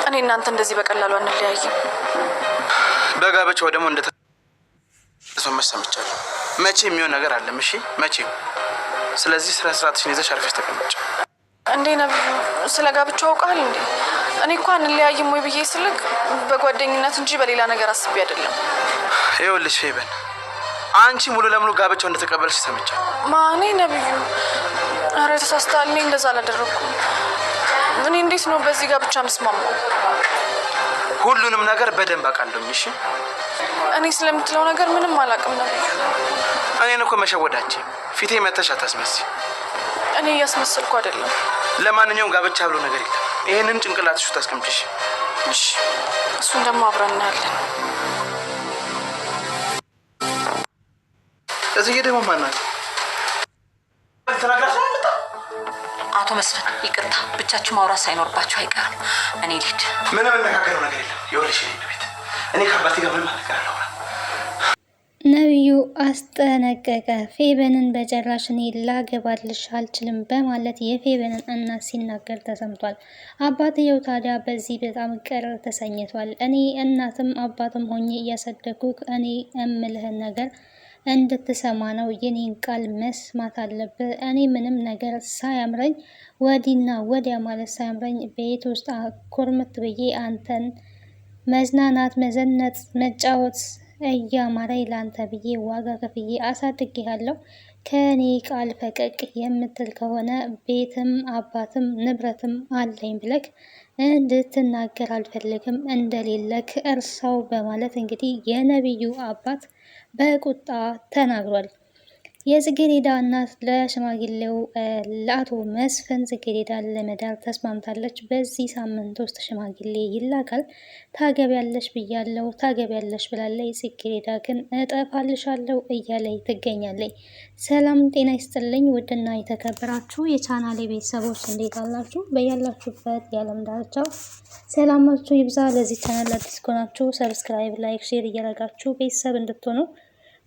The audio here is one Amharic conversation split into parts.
እኔ እናንተ እንደዚህ በቀላሉ አንለያይም። በጋብቻው ደግሞ እንደተሰማሽ ሰምቻለሁ። መቼ የሚሆን ነገር አለም? እሺ መቼም። ስለዚህ ስለ ስርዓትሽን ይዘሽ አርፈሽ ተቀመጭ። እንዴ ነብዩ፣ ስለ ጋብቻው አውቃል እንዴ? እኔ እኮ አንለያይም ወይ ብዬ ስልክ በጓደኝነት እንጂ በሌላ ነገር አስቤ አይደለም። ይኸውልሽ ፌበን፣ አንቺ ሙሉ ለሙሉ ጋብቻው እንደተቀበልሽ ሰምቻለሁ። ማኔ ነብዩ? አረ ተሳስተሃል። እኔ እንደዛ አላደረኩም። እኔ እንዴት ነው በዚህ ጋብቻ መስማማው? ሁሉንም ነገር በደንብ አውቃለሁ። እሺ እኔ ስለምትለው ነገር ምንም አላውቅም ነብዩ። እኔን እኮ መሸወዳችን ፊቴ መተሽ አታስመስይ። እኔ እያስመሰልኩ አይደለም። ለማንኛውም ጋብቻ ብሎ ነገር የለም። ይሄንን ጭንቅላትሽ ውስጥ አስቀምጪሽ። እሺ እሱን ደግሞ አብረን እናያለን። እዚህ ደግሞ ማናት? አቶ መስፍን ይቅርታ፣ ብቻችሁ ማውራት ሳይኖርባችሁ አይቀርም። እኔ ልሂድ። ምንም የምነካከረው ነገር የለም። ይኸውልሽ ቤት እኔ ከአባቴ ጋር ምንም አልነጋገርም። ነብዩ አስጠነቀቀ። ፌበንን በጭራሽ እኔ ላገባልሽ አልችልም በማለት የፌበንን እናት ሲናገር ተሰምቷል። አባትየው ታዲያ በዚህ በጣም ቅር ተሰኝቷል። እኔ እናትም አባትም ሆኜ እያሳደግኩህ እኔ እምልህን ነገር እንድትሰማ ነው። የኔን ቃል መስማት አለብህ። እኔ ምንም ነገር ሳያምረኝ ወዲና ወዲያ ማለት ሳያምረኝ ቤት ውስጥ ኮርምት ብዬ አንተን መዝናናት፣ መዘነጥ፣ መጫወት እያማረኝ ላንተ ብዬ ዋጋ ከፍዬ አሳድጌሃለሁ። ከኔ ቃል ፈቀቅ የምትል ከሆነ ቤትም አባትም ንብረትም አለኝ ብለክ እንድትናገር አልፈልግም፣ እንደሌለክ እርሳው በማለት እንግዲህ የነብዩ አባት በቁጣ ተናግሯል። የጽጌረዳ እናት ለሽማግሌው ለአቶ መስፍን ጽጌረዳን ለመዳር ተስማምታለች። በዚህ ሳምንት ውስጥ ሽማግሌ ይላካል። ታገቢያለሽ ብያለሁ፣ ታገቢያለሽ ብላለች። ጽጌረዳ ግን እጠፋልሻለሁ እያለች ትገኛለች። ሰላም ጤና ይስጥልኝ ውድና የተከበራችሁ የቻናሌ ቤተሰቦች እንዴት አላችሁ? በያላችሁበት የዓለም ዳርቻ ሰላማችሁ ይብዛ። ለዚህ ቻናል አዲስ ከሆናችሁ ሰብስክራይብ፣ ላይክ፣ ሼር እያደረጋችሁ ቤተሰብ እንድትሆኑ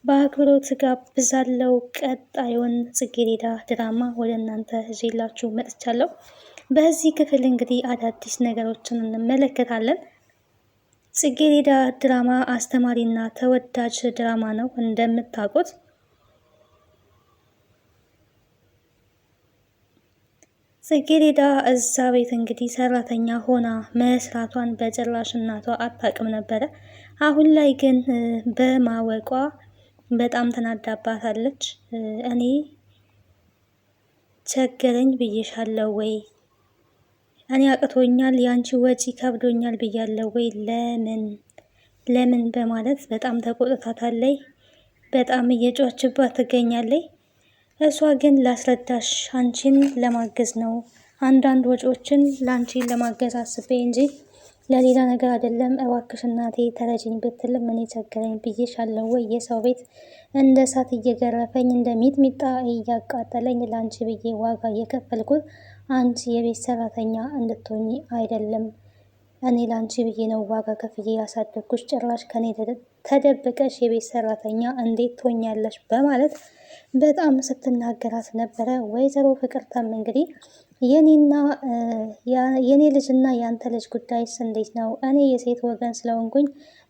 በአክብሮት ጋብዛለሁ። ቀጣዩን ጽጌረዳ ድራማ ወደ እናንተ ይዤላችሁ መጥቻለሁ። በዚህ ክፍል እንግዲህ አዳዲስ ነገሮችን እንመለከታለን። ጽጌረዳ ድራማ አስተማሪና ተወዳጅ ድራማ ነው እንደምታውቁት። ጽጌረዳ እዛ ቤት እንግዲህ ሰራተኛ ሆና መስራቷን በጭራሽ እናቷ አታውቅም ነበረ። አሁን ላይ ግን በማወቋ በጣም ተናዳባታለች። እኔ ቸገረኝ ብዬሻለሁ ወይ? እኔ አቅቶኛል፣ ያንቺ ወጪ ከብዶኛል ብያለሁ ወይ? ለምን በማለት በጣም ተቆጥታታለች። በጣም እየጮችባት ትገኛለች። እሷ ግን ላስረዳሽ፣ አንቺን ለማገዝ ነው፣ አንዳንድ ወጪዎችን ለአንቺን ለማገዝ አስቤ እንጂ ለሌላ ነገር አይደለም። እባክሽ እናቴ ተረጂኝ ብትልም እኔ ቸገረኝ ብዬሻለሁ ወይ? የሰው ቤት እንደ እሳት እየገረፈኝ እንደ ሚጥሚጣ እያቃጠለኝ ለአንቺ ብዬ ዋጋ እየከፈልኩት አንቺ የቤት ሰራተኛ እንድትሆኚ አይደለም። እኔ ለአንቺ ብዬ ነው ዋጋ ከፍዬ ያሳደግኩሽ። ጭራሽ ከኔ ተደብቀሽ የቤት ሰራተኛ እንዴት ትሆኛለሽ? በማለት በጣም ስትናገራት ነበረ። ወይዘሮ ፍቅርተም እንግዲህ የኔ ልጅና የአንተ ልጅ ጉዳይስ እንዴት ነው? እኔ የሴት ወገን ስለሆንኩኝ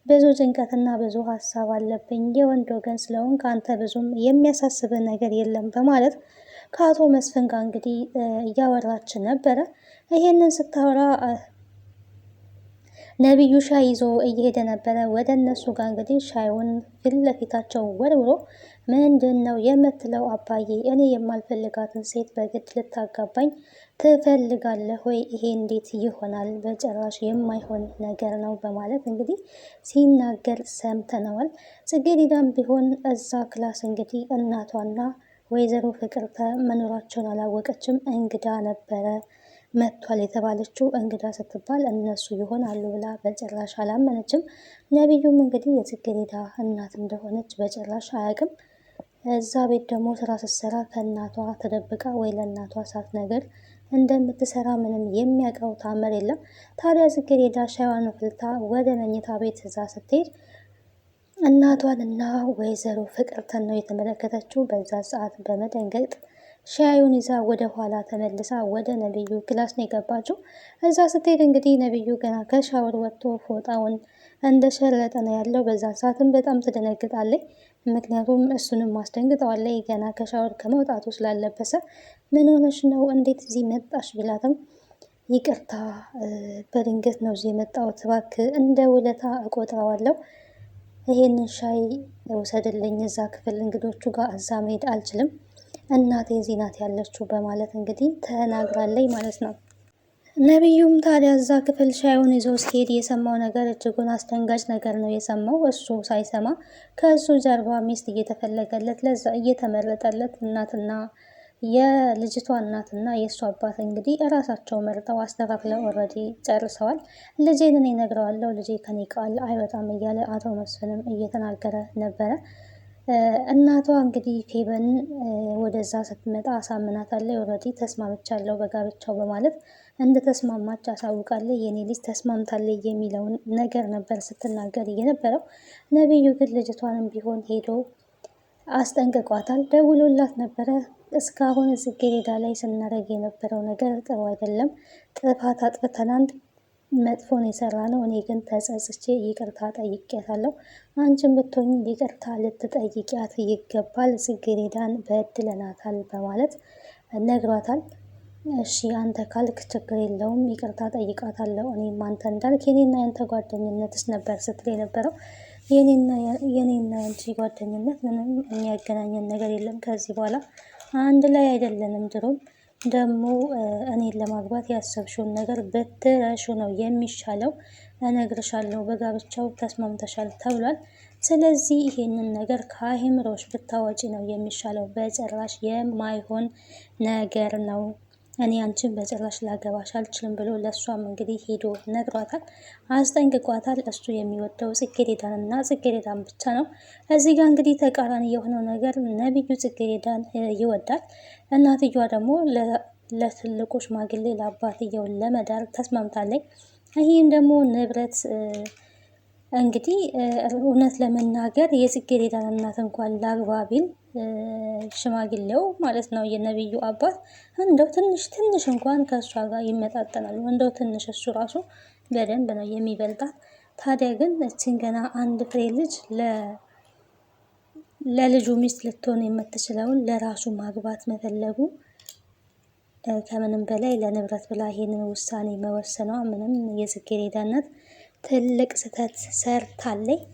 ብዙ ጭንቀትና ብዙ ሀሳብ አለብኝ። የወንድ ወገን ስለሆን ከአንተ ብዙም የሚያሳስብ ነገር የለም በማለት ከአቶ መስፍን ጋር እንግዲህ እያወራች ነበረ። ይሄንን ስታወራ ነብዩ ሻይ ይዞ እየሄደ ነበረ ወደ እነሱ ጋር። እንግዲህ ሻዩን ፊት ለፊታቸው ወርውሮ ምንድን ነው የምትለው አባዬ? እኔ የማልፈልጋትን ሴት በግድ ልታጋባኝ ትፈልጋለህ ወይ? ይሄ እንዴት ይሆናል? በጭራሽ የማይሆን ነገር ነው በማለት እንግዲህ ሲናገር ሰምተነዋል። ጽጌረዳም ቢሆን እዛ ክላስ እንግዲህ እናቷና ወይዘሮ ፍቅርተ መኖራቸውን አላወቀችም። እንግዳ ነበረ መጥቷል የተባለችው። እንግዳ ስትባል እነሱ ይሆናሉ ብላ በጭራሽ አላመነችም። ነብዩም እንግዲህ የጽጌረዳ እናት እንደሆነች በጭራሽ አያውቅም። እዛ ቤት ደግሞ ስራ ስትሰራ ከእናቷ ተደብቃ ወይ ለእናቷ ሳትነግር እንደምትሰራ ምንም የሚያውቀው ታምር የለም። ታዲያ ጽጌረዳ ሻይዋን አፍልታ ወደ መኝታ ቤት እዛ ስትሄድ እናቷን እና ወይዘሮ ፍቅርተን ነው የተመለከተችው። በዛ ሰዓት በመደንገጥ ሻዩን ይዛ ወደ ኋላ ተመልሳ ወደ ነብዩ ክላስ ነው የገባችው። እዛ ስትሄድ እንግዲህ ነብዩ ገና ከሻወር ወጥቶ ፎጣውን እንደሸረጠ ነው ያለው። በዛ ሰዓትም በጣም ትደነግጣለች። ምክንያቱም እሱንም ማስደንግጠዋለች ገና ከሻወር ከመውጣቱ ስላለበሰ። ምን ሆነሽ ነው እንዴት እዚህ መጣሽ ቢላትም ይቅርታ በድንገት ነው እዚህ የመጣሁት፣ እባክህ እንደ ውለታ እቆጥረዋለሁ፣ ይሄንን ሻይ ውሰድልኝ፣ እዛ ክፍል እንግዶቹ ጋር እዛ መሄድ አልችልም፣ እናቴ እዚህ ናት ያለችው በማለት እንግዲህ ተናግራለች ማለት ነው። ነቢዩም ታዲያ እዛ ክፍል ሻዩን ይዞ ሲሄድ የሰማው ነገር እጅጉን አስደንጋጭ ነገር ነው የሰማው። እሱ ሳይሰማ ከእሱ ጀርባ ሚስት እየተፈለገለት ለዛ እየተመረጠለት እናትና የልጅቷ እናትና የእሱ አባት እንግዲህ እራሳቸው መርጠው አስተካክለው ኦልሬዲ ጨርሰዋል። ልጄን እኔ እነግረዋለሁ፣ ልጄ ከኔ ቃል አይወጣም እያለ አቶ መስፍንም እየተናገረ ነበረ። እናቷ እንግዲህ ፌበን ወደዛ ስትመጣ አሳምናታለች። ኦልሬዲ ተስማምቻለሁ በጋብቻው በማለት እንደተስማማች አሳውቃለች። የኔ ልጅ ተስማምታለች የሚለውን ነገር ነበር ስትናገር የነበረው። ነቢዩ ግን ልጅቷንም ቢሆን ሄዶ አስጠንቅቋታል። ደውሎላት ነበረ። እስካሁን ጽጌረዳ ላይ ስናደርግ የነበረው ነገር ጥሩ አይደለም፣ ጥፋት አጥፍተናል፣ መጥፎን የሰራ ነው። እኔ ግን ተጸጽቼ ይቅርታ ጠይቄያታለሁ። አንቺን ብትሆኝ ይቅርታ ልትጠይቂያት ይገባል፣ ጽጌረዳን በድለናታል በማለት ነግሯታል። እሺ አንተ ካልክ ችግር የለውም ይቅርታ ጠይቃታለሁ፣ እኔም አንተ እንዳልክ የኔና ያንተ ጓደኝነትስ ነበር ስትል የነበረው። የኔና ያንቺ ጓደኝነት ምንም የሚያገናኘን ነገር የለም። ከዚህ በኋላ አንድ ላይ አይደለንም። ድሮም ደግሞ እኔን ለማግባት ያሰብሽውን ነገር ብትረሹ ነው የሚሻለው። እነግርሻለሁ በጋብቻው ተስማምተሻል ተብሏል። ስለዚህ ይሄንን ነገር ከአይምሮሽ ብታወጪ ነው የሚሻለው። በጭራሽ የማይሆን ነገር ነው። እኔ አንቺን በጭራሽ ላገባሽ አልችልም ብሎ ለእሷም እንግዲህ ሄዶ ነግሯታል፣ አስጠንቅቋታል። እሱ የሚወደው ጽጌረዳን እና ጽጌረዳን ብቻ ነው። እዚህ ጋር እንግዲህ ተቃራኒ የሆነው ነገር ነቢዩ ጽጌረዳን ይወዳል፣ እናትየዋ ደግሞ ለትልቁ ሽማግሌ ለአባትየው ለመዳር ተስማምታለች። ይህም ደግሞ ንብረት እንግዲህ እውነት ለመናገር የጽጌረዳን እናት እንኳን ላግባ ቢል ሽማግሌው ማለት ነው የነቢዩ አባት እንደው ትንሽ እንኳን ከእሷ ጋር ይመጣጠናል። እንደው ትንሽ እሱ ራሱ በደንብ ነው የሚበልጣት። ታዲያ ግን እችን ገና አንድ ፍሬ ልጅ ለልጁ ሚስት ልትሆን የምትችለውን ለራሱ ማግባት መፈለጉ ከምንም በላይ ለንብረት ብላ ይሄንን ውሳኔ መወሰኗ ምንም የጽጌረዳነት ትልቅ ስህተት ሰርታለች።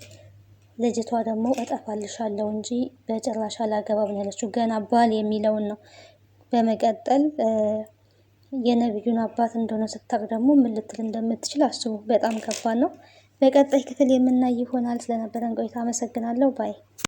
ልጅቷ ደግሞ እጠፋልሻለሁ እንጂ በጭራሽ አላገባም ነው ያለችው። ገና ባል የሚለውን ነው። በመቀጠል የነቢዩን አባት እንደሆነ ስታቅ ደግሞ ምን ልትል እንደምትችል አስቡ። በጣም ከባድ ነው። በቀጣይ ክፍል የምናይ ይሆናል። ስለነበረን ቆይታ አመሰግናለሁ ባይ